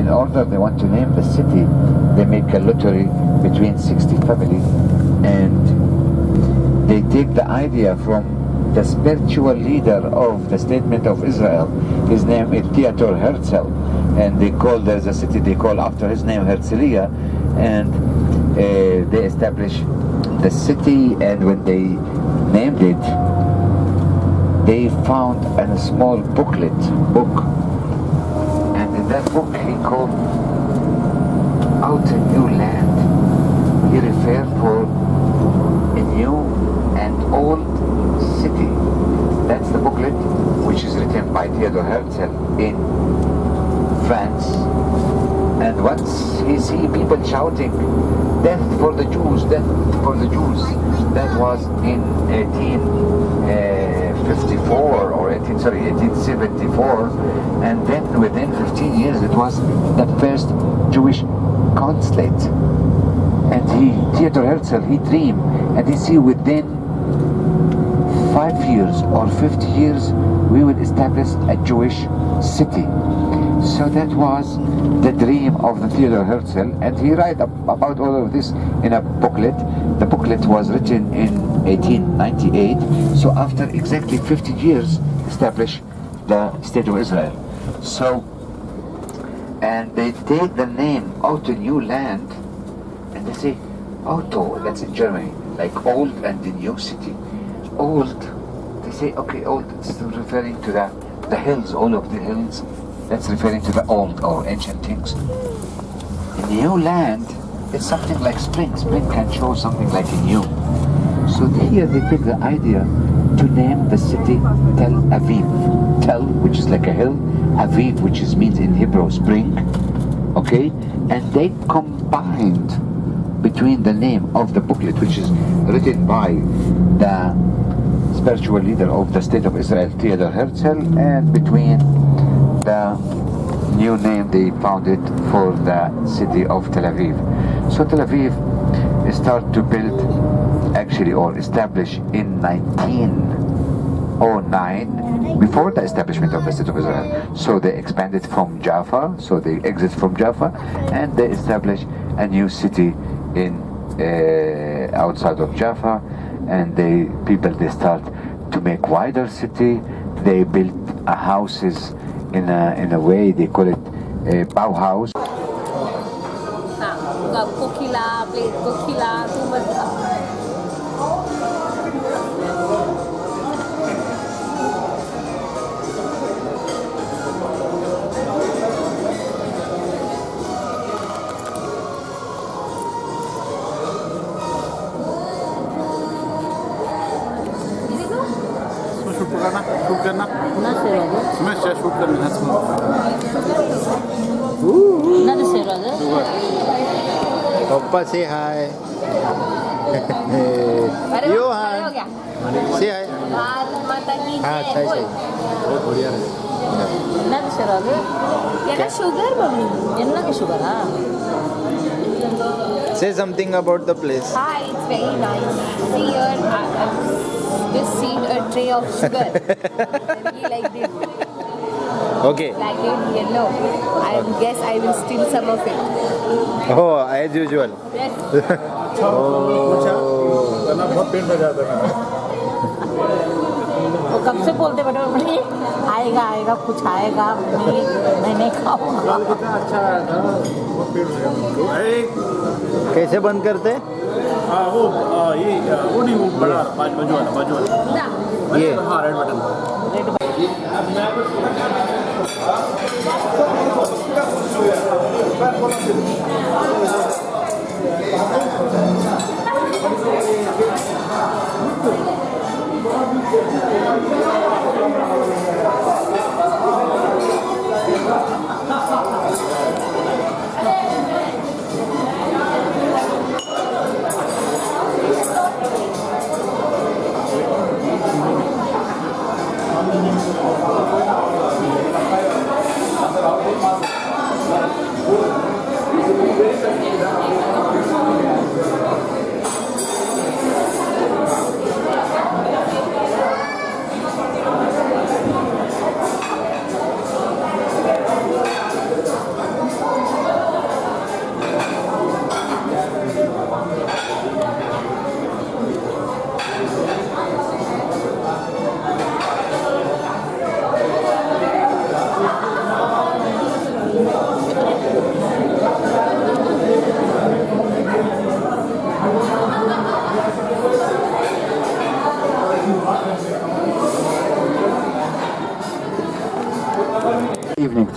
In order they want to name the city, they make a lottery between 60 families, and they take the idea from the spiritual leader of the State of Israel. His name is Theodor Herzl, and there's a city they call after his name, Herzliya, and they established the city. And when they named it, they found a small book, and in that book he called out a new land. He referred for a new and old city. That's the booklet which is written by Theodor Herzl in France. And once he see people shouting, "Death for the Jews, death for the Jews," that was in 1854 or 1874, and then within 15 years it was the first Jewish consulate. And Theodor Herzl, he dreamed, and he see within 5 years or 50 years we will establish a Jewish city. So that was the dream of the Theodor Herzl, and he write about all of this in a booklet. The booklet was written in 1898, so after exactly 50 years established the State of Israel. So, and they take the name Auto New Land, and they say Auto, that's in Germany, like old and the new city. Old, they say, okay, old, it's referring to the hills, all of the hills, that's referring to the old or ancient things. New land is something like spring. Spring can show something like a new. So here they take the idea to name the city Tel Aviv. Tel, which is like a hill, Aviv, which means in Hebrew spring, okay? And they combined between the name of the booklet, which is written by the spiritual leader of the State of Israel, Theodor Herzl, and between the new name they founded for the city of Tel Aviv. So Tel Aviv started to build, actually, or establish in 1909, before the establishment of the State of Israel. So they expanded from Jaffa, so they exit from Jaffa, and they established a new city in outside of Jaffa, and they start to make wider city. They built houses in a way they call it a Bauhaus. Papa, say hi. Johan, say hi. Say something about the place. Hi, it's very nice. See here, I've just seen a tray of sugar. And he liked it. Okay. Like it yellow. I guess I will steal some of it. Oh, as usual. Yes. वो कब से बोलते बड़े बड़े आएगा आएगा कुछ आएगा मैं नहीं खाऊंगा। कैसे बंद करते? वो नहीं वो बड़ा बाजू वाला ये हाँ red button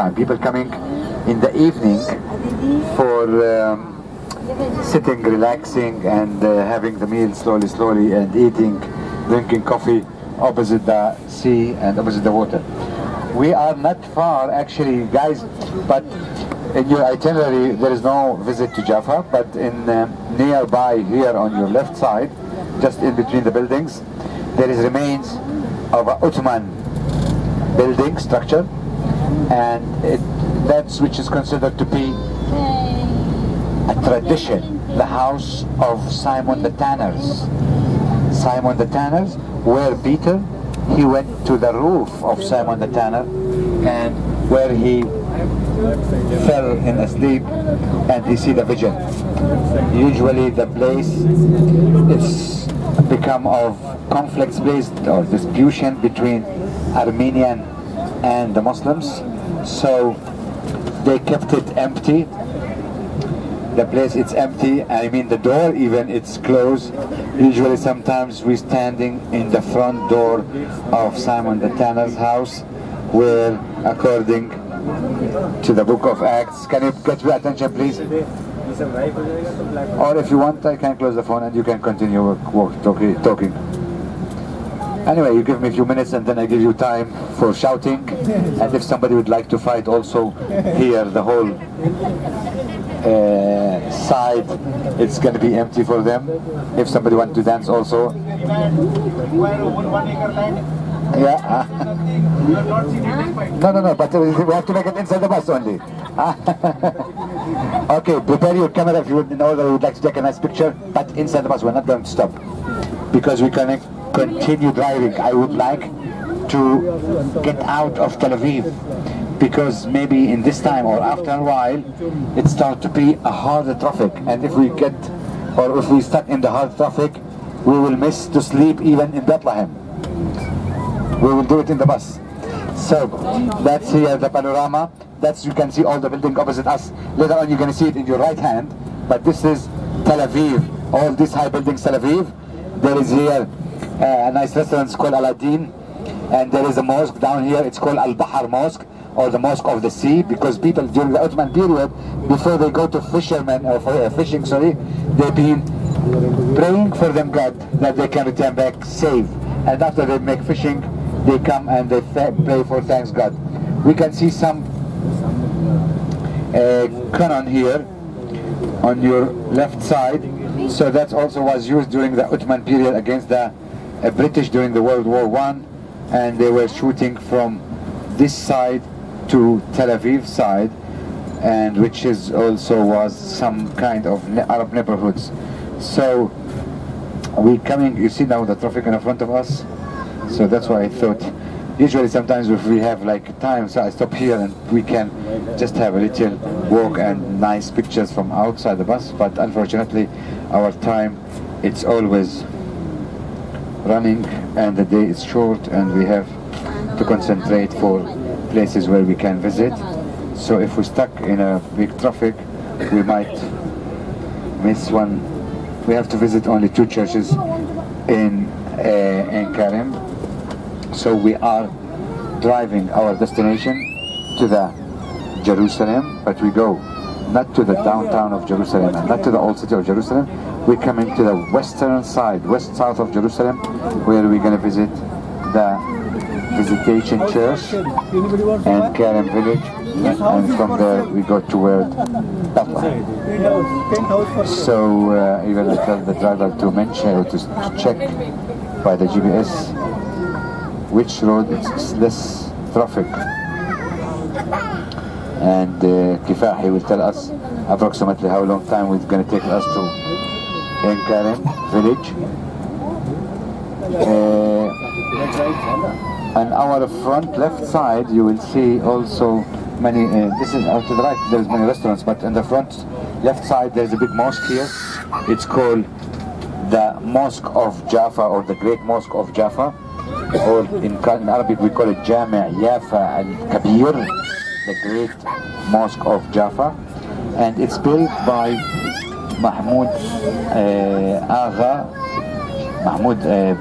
time. People coming in the evening for sitting, relaxing, and having the meal slowly, and eating, drinking coffee opposite the sea and opposite the water. We are not far actually, guys, but in your itinerary there is no visit to Jaffa, but in nearby here on your left side, just in between the buildings, there is remains of an Ottoman building structure, and that's which is considered to be a tradition, the house of Simon the Tanners. Simon the Tanners, where Peter, he went to the roof of Simon the Tanner, and where he fell in asleep and he see the vision. Usually the place is become of conflicts based or disputation between Armenian and the Muslims, so they kept it empty. The place, it's empty. I mean, the door even, it's closed. Usually sometimes we standing in the front door of Simon the Tanner's house, where according to the book of Acts, can you get your attention please? Or if you want, I can close the phone and you can continue talking. Anyway, you give me a few minutes and then I give you time for shouting, and if somebody would like to fight also here, the whole side, it's going to be empty for them. If somebody wants to dance also. Yeah. No, but we have to make it inside the bus only. Okay, prepare your camera if you would, in order you would like to take a nice picture, but inside the bus. We're not going to stop because we can continue driving. I would like to get out of Tel Aviv, because maybe in this time or after a while it starts to be a harder traffic, and if we get, or if we stuck in the hard traffic, we will miss to sleep even in Bethlehem. We will do it in the bus. So that's here the panorama. That's, you can see all the building opposite us. Later on you're going to see it in your right hand, but this is Tel Aviv. All these high buildings, Tel Aviv. There is here a nice restaurant called Aladdin, and there is a mosque down here. It's called Al-Bahar Mosque, or the Mosque of the Sea, because people during the Ottoman period, before they go to fishermen or for fishing, they've been praying for them God that they can return back safe, and after they make fishing, they come and they pray for thanks God. We can see some cannon here on your left side, so that also was used during the Ottoman period against the British during the World War I, and they were shooting from this side to Tel Aviv side, and which is also was some kind of Arab neighborhoods. So we coming, you see now the traffic in front of us, so that's why I thought, usually sometimes if we have like time, so I stop here and we can just have a little walk and nice pictures from outside the bus, but unfortunately our time, it's always running and the day is short and we have to concentrate for places where we can visit. So if we're stuck in a big traffic, we might miss one. We have to visit only 2 churches in Karim. So we are driving our destination to the Jerusalem, but we go not to the downtown of Jerusalem and not to the old city of Jerusalem. We're coming to the western side, west-south of Jerusalem, where we're going to visit the Visitation Church and Karim village, and from there we go toward Bethlehem. So even I tell the driver to mention, to check by the GPS which road is less traffic, and Kifahi will tell us approximately how long time it's going to take us to Karim village. On our front left side you will see also many, this is out to the right, there's many restaurants, but on the front left side there's a big mosque here. It's called the Mosque of Jaffa, or the Great Mosque of Jaffa, or in Arabic we call it Jami' Jaffa al-Kabir, the Great Mosque of Jaffa, and it's built by Mahmoud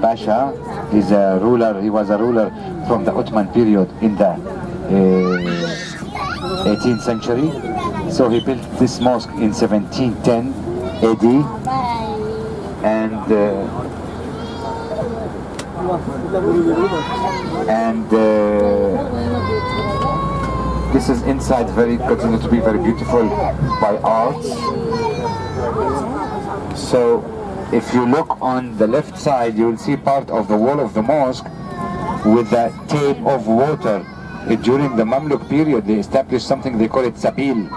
Pasha. He's a ruler. He was a rular from the Ottoman period in the 18th century. So he built this mosque in 1710 AD, and this is inside continue to be very beautiful by art. So if you look on the left side, you will see part of the wall of the mosque with that tape of water. During the Mamluk period, they established something they call it sabil,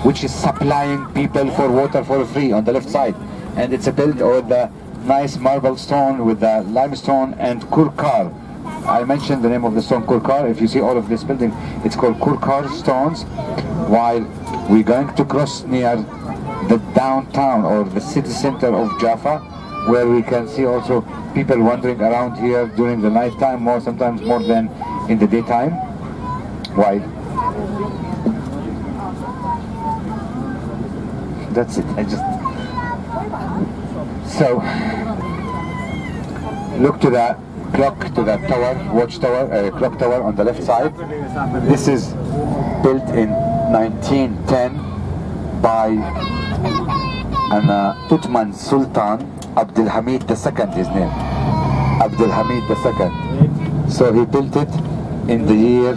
which is supplying people for water for free on the left side. And it's built with the nice marble stone with the limestone and kurkar. I mentioned the name of the stone, kurkar. If you see all of this building, it's called kurkar stones. While we're going to cross near the downtown or the city center of Jaffa, where we can see also people wandering around here during the night time, sometimes more than in the daytime. Why? That's it. So look to that clock, to that tower, clock tower on the left side. This is built in 1910 by an Ottoman Sultan, Abdul Hamid II, his name, Abdul Hamid II. So he built it in the year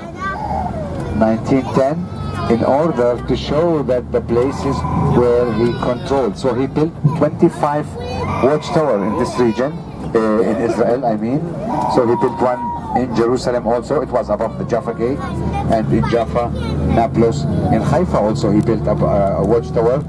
1910 in order to show that the places where he controlled. So he built 25 watchtower in this region, in Israel I mean. So he built one in Jerusalem also, it was above the Jaffa gate, and in Jaffa, Nablus, in Haifa also he built a watchtower.